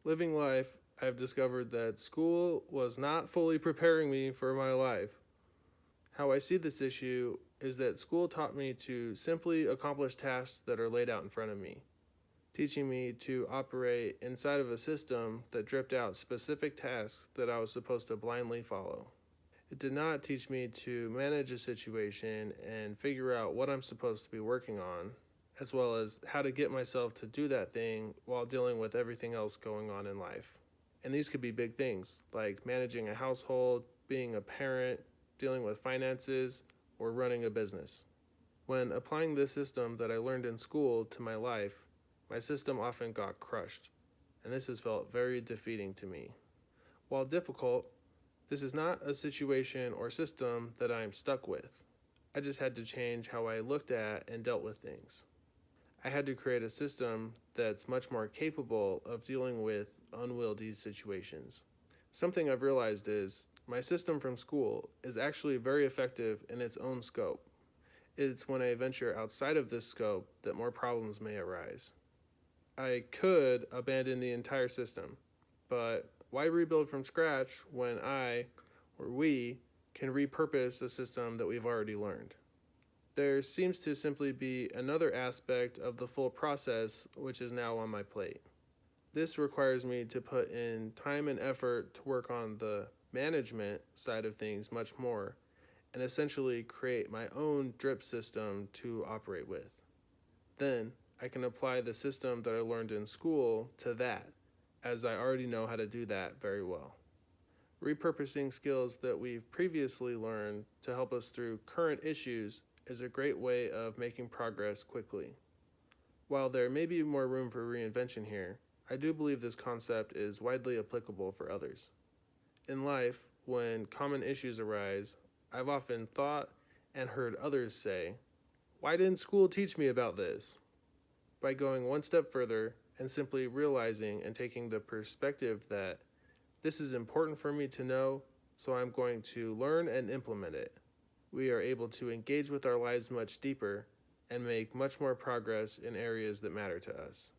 Living life, I've discovered that school was not fully preparing me for my life. How I see this issue is that school taught me to simply accomplish tasks that are laid out in front of me, teaching me to operate inside of a system that dripped out specific tasks that I was supposed to blindly follow. It did not teach me to manage a situation and figure out what I'm supposed to be working on, as well as how to get myself to do that thing while dealing with everything else going on in life. And these could be big things like managing a household, being a parent, dealing with finances, or running a business. When applying this system that I learned in school to my life, my system often got crushed, and this has felt very defeating to me. While difficult, this is not a situation or system that I am stuck with. I just had to change how I looked at and dealt with things. I had to create a system that's much more capable of dealing with unwieldy situations. Something I've realized is my system from school is actually very effective in its own scope. It's when I venture outside of this scope that more problems may arise. I could abandon the entire system, but why rebuild from scratch when I, or we, can repurpose the system that we've already learned? There seems to simply be another aspect of the full process which is now on my plate. This requires me to put in time and effort to work on the management side of things much more and essentially create my own drip system to operate with. Then I can apply the system that I learned in school to that, as I already know how to do that very well. Repurposing skills that we've previously learned to help us through current issues is a great way of making progress quickly. While there may be more room for reinvention here, I do believe this concept is widely applicable for others. In life, when common issues arise, I've often thought and heard others say, "Why didn't school teach me about this?" By going one step further and simply realizing and taking the perspective that this is important for me to know, so I'm going to learn and implement it, we are able to engage with our lives much deeper and make much more progress in areas that matter to us.